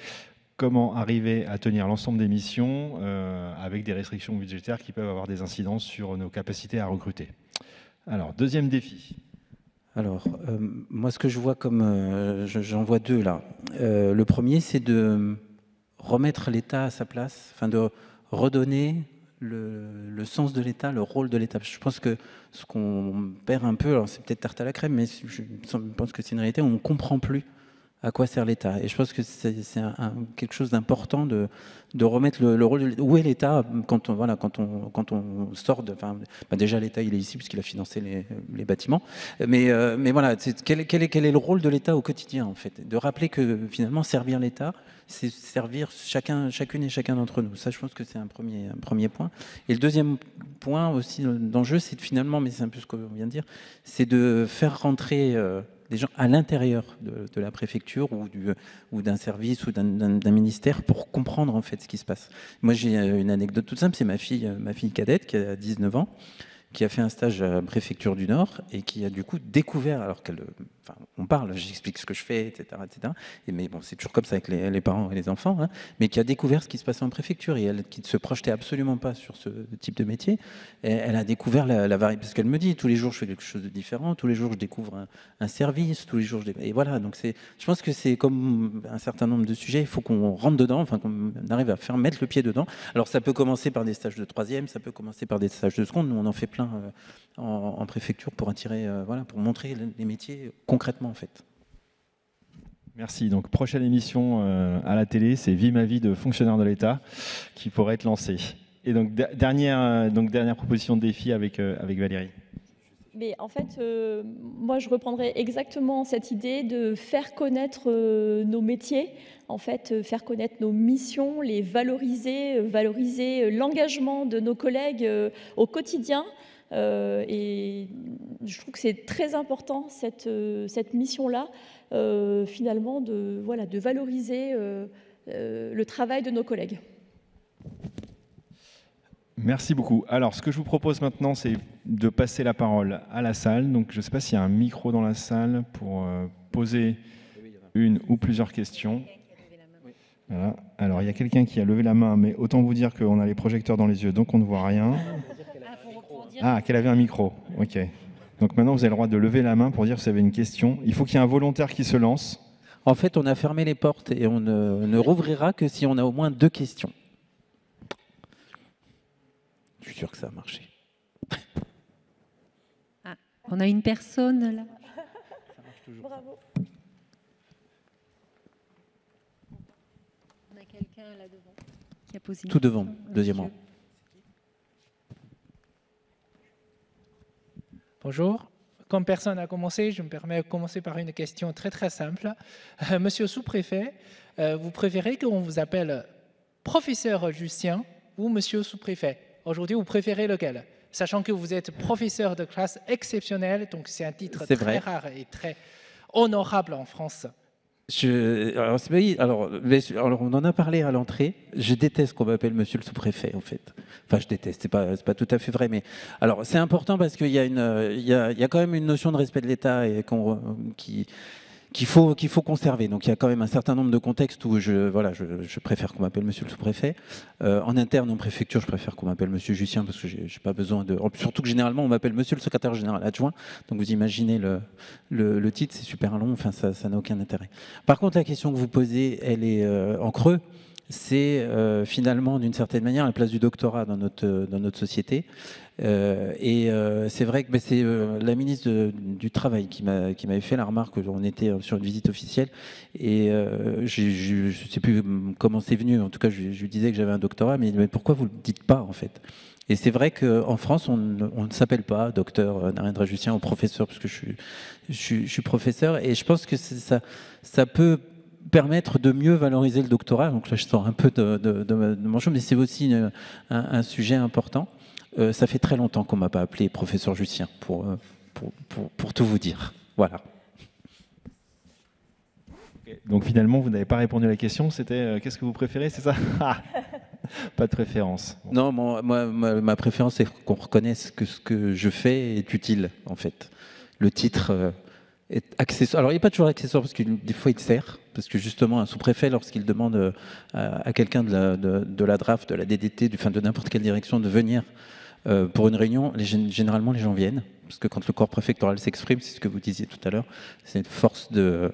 comment arriver à tenir l'ensemble des missions avec des restrictions budgétaires qui peuvent avoir des incidences sur nos capacités à recruter. Alors, deuxième défi. Alors, moi, ce que je vois comme... j'en vois deux, là. Le premier, c'est de remettre l'État à sa place, enfin de redonner le sens de l'État, le rôle de l'État. Je pense que ce qu'on perd un peu, alors c'est peut-être tarte à la crème, mais je pense que c'est une réalité, on ne comprend plus à quoi sert l'État. Et je pense que c'est quelque chose d'important de remettre le rôle de... Où est l'État quand on sort de... Enfin, déjà, l'État, il est ici puisqu'il a financé les bâtiments. Mais voilà, quel est le rôle de l'État au quotidien, en fait? De rappeler que, finalement, servir l'État, c'est servir chacune et chacun d'entre nous. Ça, je pense que c'est un premier point. Et le deuxième point aussi d'enjeu, c'est finalement, mais c'est un peu ce qu'on vient de dire, c'est de faire rentrer... des gens à l'intérieur de la préfecture ou d'un service ou d'un ministère pour comprendre en fait ce qui se passe. Moi j'ai une anecdote toute simple, c'est ma fille cadette qui a 19 ans, qui a fait un stage à la préfecture du Nord et qui a du coup découvert, alors qu'elle, enfin, on parle, j'explique ce que je fais, etc. Mais bon, c'est toujours comme ça avec les parents et les enfants, mais qui a découvert ce qui se passait en préfecture et elle, qui ne se projetait absolument pas sur ce type de métier, et elle a découvert la variété, parce qu'elle me dit, tous les jours je fais quelque chose de différent, tous les jours je découvre un service, tous les jours et voilà, donc je pense que c'est comme un certain nombre de sujets, il faut qu'on rentre dedans, enfin qu'on arrive à mettre le pied dedans. Alors ça peut commencer par des stages de troisième, ça peut commencer par des stages de seconde, nous on en fait plein en préfecture pour attirer, voilà, pour montrer les métiers concrètement en fait. Merci. Donc prochaine émission à la télé, c'est Vie ma vie de fonctionnaire de l'État qui pourrait être lancée. Et donc dernière proposition de défi avec Valérie. Mais en fait, moi, je reprendrais exactement cette idée de faire connaître nos métiers, en fait, faire connaître nos missions, les valoriser l'engagement de nos collègues au quotidien. Et je trouve que c'est très important, cette mission-là, finalement, de valoriser le travail de nos collègues. Merci beaucoup. Alors, ce que je vous propose maintenant, c'est de passer la parole à la salle. Donc, je ne sais pas s'il y a un micro dans la salle pour poser une ou plusieurs questions. Voilà. Alors, il y a quelqu'un qui a levé la main, mais autant vous dire qu'on a les projecteurs dans les yeux, donc on ne voit rien. Ah, qu'elle avait un micro. OK. Donc maintenant, vous avez le droit de lever la main pour dire que vous avez une question. Il faut qu'il y ait un volontaire qui se lance. En fait, on a fermé les portes et on ne rouvrira que si on a au moins 2 questions. Je suis sûr que ça a marché. Ah, on a une personne là. Ça marche toujours. Bravo. On a quelqu'un là devant qui a posé une Tout devant, question. deuxième rang. Bonjour. Comme personne n'a commencé, je me permets de commencer par une question très très simple. Monsieur sous-préfet, vous préférez qu'on vous appelle professeur Justien ou monsieur sous-préfet? Aujourd'hui, vous préférez lequel? Sachant que vous êtes professeur de classe exceptionnelle, donc c'est un titre très rare et très honorable en France. Alors, on en a parlé à l'entrée. Je déteste qu'on m'appelle monsieur le sous-préfet, en fait. Enfin, je déteste, c'est pas tout à fait vrai. Mais alors, c'est important parce qu'il y a quand même une notion de respect de l'État et qu'il faut conserver. Donc il y a quand même un certain nombre de contextes où je préfère qu'on m'appelle monsieur le sous-préfet. En interne, en préfecture, je préfère qu'on m'appelle monsieur Justien parce que j'ai pas besoin de... Surtout que généralement, on m'appelle monsieur le secrétaire général adjoint. Donc vous imaginez le titre, c'est super long, enfin ça n'a aucun intérêt. Par contre, la question que vous posez, elle est en creux. c'est finalement d'une certaine manière la place du doctorat dans notre société. C'est vrai que c'est la ministre du Travail qui m'avait fait la remarque. On était sur une visite officielle et je ne sais plus comment c'est venu. En tout cas, je lui disais que j'avais un doctorat, mais pourquoi vous ne le dites pas en fait? Et c'est vrai qu'en France, on ne s'appelle pas docteur Narendra Jussien ou professeur, parce que je suis professeur, et je pense que ça peut permettre de mieux valoriser le doctorat. Donc là, je sors un peu de mon champ, mais c'est aussi un sujet important. Ça fait très longtemps qu'on ne m'a pas appelé professeur Jussien, pour tout vous dire. Voilà. Donc finalement, vous n'avez pas répondu à la question, c'était qu'est-ce que vous préférez, c'est ça? Pas de préférence. Bon. Non, ma préférence, c'est qu'on reconnaisse que ce que je fais est utile, en fait. Le titre est accessoire. Alors, il n'est pas toujours accessoire, parce que des fois, il sert. Parce que justement, un sous-préfet, lorsqu'il demande à quelqu'un de la DRAF, de la DDT, de n'importe quelle direction, de venir pour une réunion, généralement, les gens viennent. Parce que quand le corps préfectoral s'exprime, c'est ce que vous disiez tout à l'heure, c'est une force de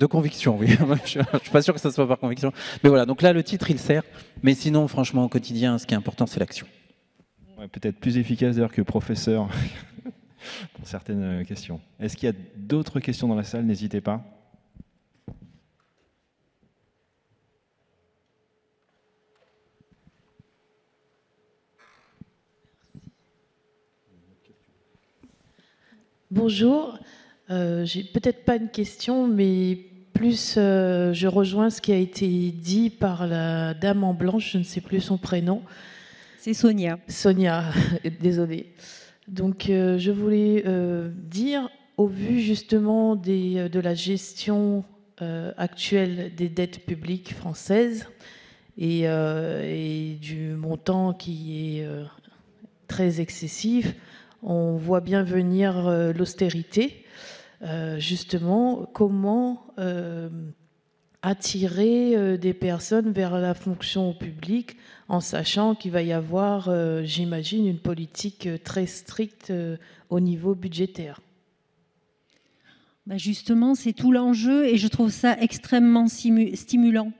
conviction, oui. Je ne suis pas sûr que ça soit par conviction. Mais voilà, donc là, le titre, il sert. Mais sinon, franchement, au quotidien, ce qui est important, c'est l'action. Ouais, peut-être plus efficace d'ailleurs que professeur pour certaines questions. Est-ce qu'il y a d'autres questions dans la salle? N'hésitez pas. Bonjour. J'ai peut-être pas une question, mais plus je rejoins ce qui a été dit par la dame en blanche, je ne sais plus son prénom. C'est Sonia. Sonia, désolée. Donc je voulais dire, au vu justement de la gestion actuelle des dettes publiques françaises et du montant qui est très excessif, on voit bien venir l'austérité. Justement, comment attirer des personnes vers la fonction publique en sachant qu'il va y avoir, j'imagine, une politique très stricte au niveau budgétaire. Justement, c'est tout l'enjeu et je trouve ça extrêmement stimulant.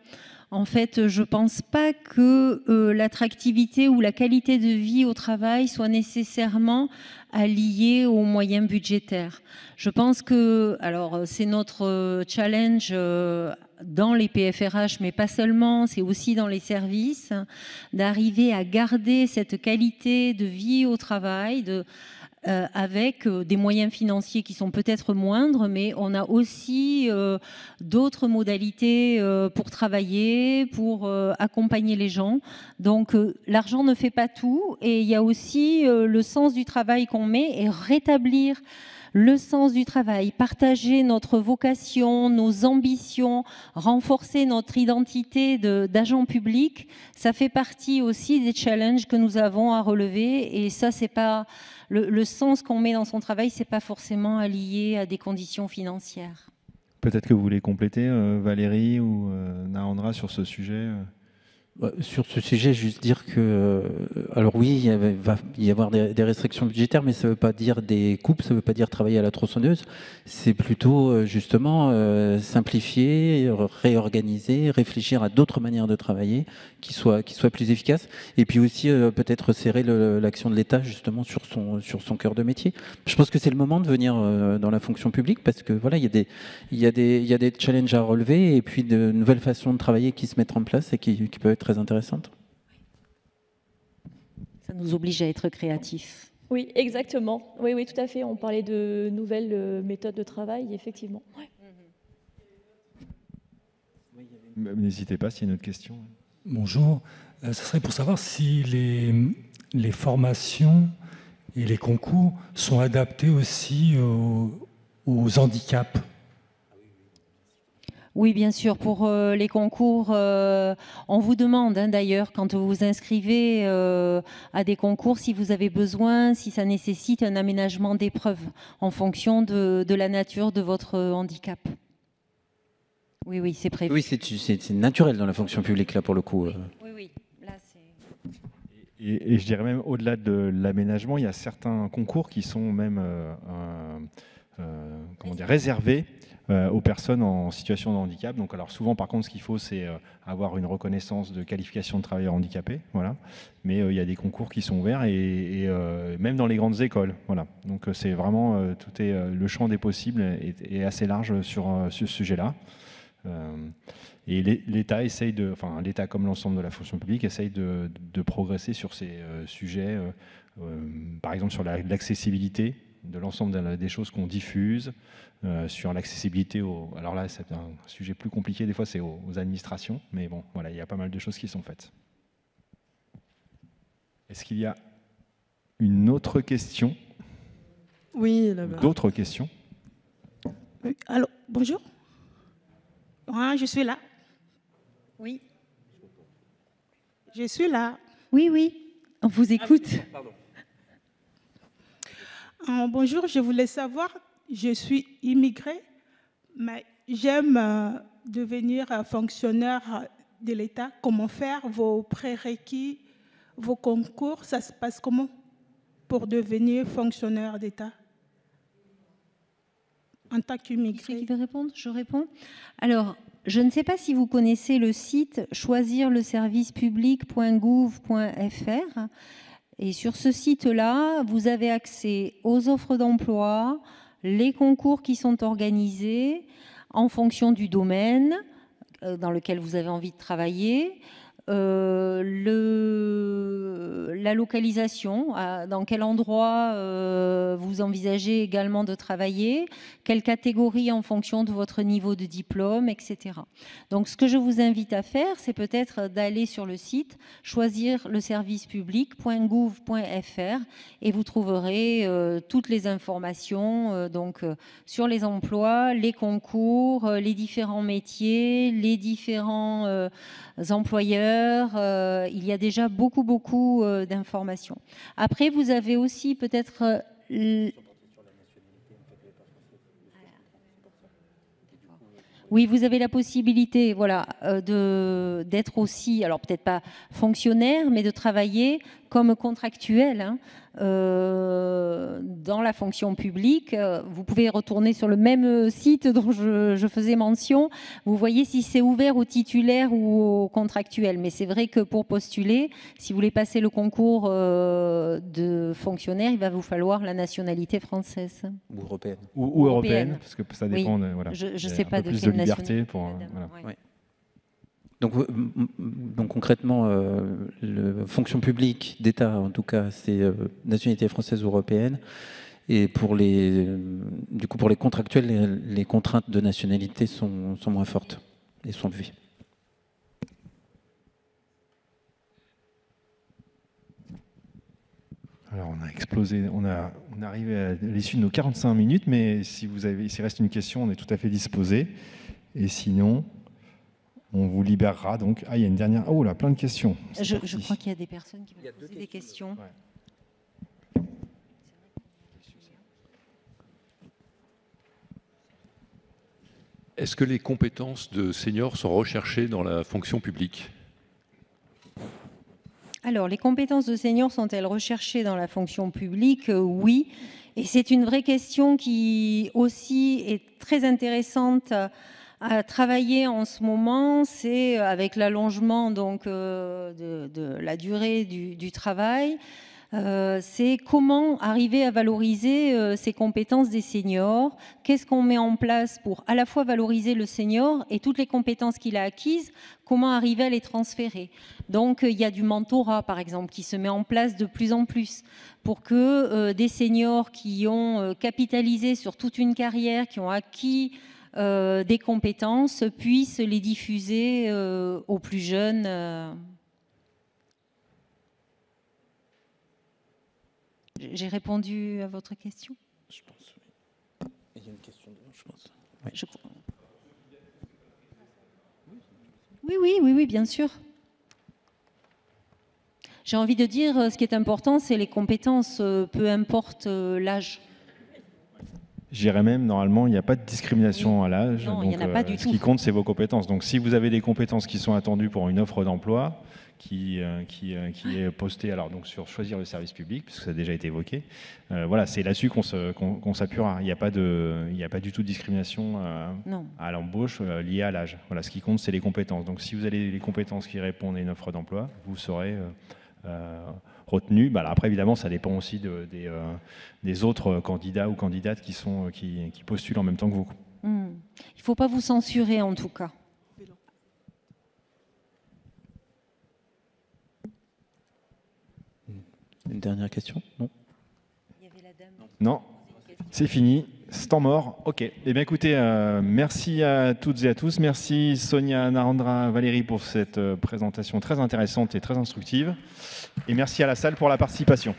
En fait, je ne pense pas que l'attractivité ou la qualité de vie au travail soit nécessairement liée aux moyens budgétaires. Je pense que, alors c'est notre challenge dans les PFRH, mais pas seulement, c'est aussi dans les services, d'arriver à garder cette qualité de vie au travail, avec des moyens financiers qui sont peut-être moindres, mais on a aussi d'autres modalités pour travailler, pour accompagner les gens. Donc l'argent ne fait pas tout et il y a aussi le sens du travail qu'on met et rétablir le sens du travail, partager notre vocation, nos ambitions, renforcer notre identité d'agent public, ça fait partie aussi des challenges que nous avons à relever et ça c'est pas le sens qu'on met dans son travail, c'est pas forcément lié à des conditions financières. Peut-être que vous voulez compléter, Valérie ou Narendra, sur ce sujet. Sur ce sujet, juste dire que, alors oui, il va y avoir des restrictions budgétaires, mais ça ne veut pas dire des coupes, ça ne veut pas dire travailler à la tronçonneuse. C'est plutôt justement simplifier, réorganiser, réfléchir à d'autres manières de travailler qui soient plus efficaces. Et puis aussi peut-être serrer l'action de l'État justement sur son cœur de métier. Je pense que c'est le moment de venir dans la fonction publique parce que voilà, il y a des challenges à relever et puis de nouvelles façons de travailler qui se mettent en place et qui peuvent être très intéressante. Ça nous oblige à être créatifs. Oui, exactement. Oui, tout à fait. On parlait de nouvelles méthodes de travail, effectivement. Ouais. N'hésitez pas s'il y a une autre question. Bonjour. Ce serait pour savoir si les formations et les concours sont adaptés aussi aux handicaps. Oui, bien sûr. Pour les concours, on vous demande d'ailleurs, quand vous vous inscrivez à des concours, si vous avez besoin, si ça nécessite un aménagement d'épreuves en fonction de la nature de votre handicap. Oui, c'est prévu. Oui, c'est naturel dans la fonction publique, là, pour le coup. Oui. Là, c'est... Et je dirais même, au-delà de l'aménagement, il y a certains concours qui sont même réservés aux personnes en situation de handicap. Donc, alors souvent, par contre, ce qu'il faut, c'est avoir une reconnaissance de qualification de travailleur handicapé. Voilà. Mais il y a des concours qui sont ouverts et même dans les grandes écoles. Voilà. Donc, c'est vraiment le champ des possibles est assez large sur ce sujet-là. Et l'État essaye l'État comme l'ensemble de la fonction publique essaye de progresser sur ces sujets, par exemple sur l'accessibilité de l'ensemble des choses qu'on diffuse, sur l'accessibilité alors là c'est un sujet plus compliqué, des fois c'est aux administrations, mais bon voilà, il y a pas mal de choses qui sont faites. Est-ce qu'il y a une autre question? Oui, là-bas. D'autres questions? Oui, alors, bonjour. Ah, je suis là. Oui. Je suis là. Oui, oui, on vous écoute. Pardon. Bonjour, je voulais savoir, je suis immigrée, mais j'aime devenir fonctionnaire de l'État. Comment faire vos prérequis, vos concours, ça se passe comment pour devenir fonctionnaire d'État en tant qu'immigré? Qui veut répondre? Je réponds. Alors, je ne sais pas si vous connaissez le site choisirleservicepublic.gouv.fr. Et sur ce site-là, vous avez accès aux offres d'emploi, les concours qui sont organisés en fonction du domaine dans lequel vous avez envie de travailler, la localisation, dans quel endroit vous envisagez également de travailler, quelle catégorie en fonction de votre niveau de diplôme, etc. Donc ce que je vous invite à faire, c'est peut-être d'aller sur le site choisirleservicepublic.gouv.fr et vous trouverez toutes les informations sur les emplois, les concours, les différents métiers, les différents employeurs. Il y a déjà beaucoup d'informations. Après, vous avez aussi peut-être... Oui, vous avez la possibilité d'être aussi, alors peut-être pas fonctionnaire, mais de travailler comme contractuel dans la fonction publique. Vous pouvez retourner sur le même site dont je faisais mention. Vous voyez si c'est ouvert aux titulaires ou aux contractuels. Mais c'est vrai que pour postuler, si vous voulez passer le concours de fonctionnaire, il va vous falloir la nationalité française. Ou européenne. Ou européenne, parce que ça dépend. Oui. Voilà, je ne sais pas de plus quelle de liberté nationalité. pour. Voilà. Ouais. Donc concrètement, la fonction publique d'État, en tout cas, c'est nationalité française ou européenne. Et pour les contractuels, les contraintes de nationalité sont moins fortes et sont levées. Alors on a explosé, on est arrivé à l'issue de nos 45 minutes, mais s'il reste une question, on est tout à fait disposé. Et sinon, on vous libérera. Donc, il y a une dernière. Oh là, plein de questions. Je crois qu'il y a des personnes qui vont poser des questions. Ouais. Est-ce que les compétences de seniors sont recherchées dans la fonction publique ? Alors, les compétences de seniors sont-elles recherchées dans la fonction publique? Oui. Et c'est une vraie question qui aussi est très intéressante à travailler en ce moment. C'est avec l'allongement de la durée du travail. C'est comment arriver à valoriser ces compétences des seniors. Qu'est-ce qu'on met en place pour à la fois valoriser le senior et toutes les compétences qu'il a acquises, comment arriver à les transférer. Donc il y a du mentorat par exemple qui se met en place de plus en plus pour que des seniors qui ont capitalisé sur toute une carrière, qui ont acquis des compétences, puissent les diffuser aux plus jeunes. J'ai répondu à votre question? Je pense, oui. Il y a une question devant, je pense. Oui. Oui, bien sûr. J'ai envie de dire, ce qui est important, c'est les compétences, peu importe l'âge. Je dirais même, normalement, il n'y a pas de discrimination à l'âge. Non, il n'y en a pas du tout. Ce qui compte, c'est vos compétences. Donc, si vous avez des compétences qui sont attendues pour une offre d'emploi, qui est postée alors, donc, sur choisir le service public, puisque ça a déjà été évoqué, voilà, c'est là-dessus qu'on s'appuiera. Il n'y a pas du tout de discrimination à l'embauche liée à l'âge. Voilà, ce qui compte, c'est les compétences. Donc, si vous avez les compétences qui répondent à une offre d'emploi, vous serez retenu. Bah, après, évidemment, ça dépend aussi des autres candidats ou candidates qui postulent en même temps que vous. Il ne faut pas vous censurer, en tout cas. Une dernière question? Non. Non, c'est fini. C'est temps mort. OK. Eh bien, écoutez, merci à toutes et à tous. Merci Sonia, Narendra, Valérie pour cette présentation très intéressante et très instructive. Et merci à la salle pour la participation.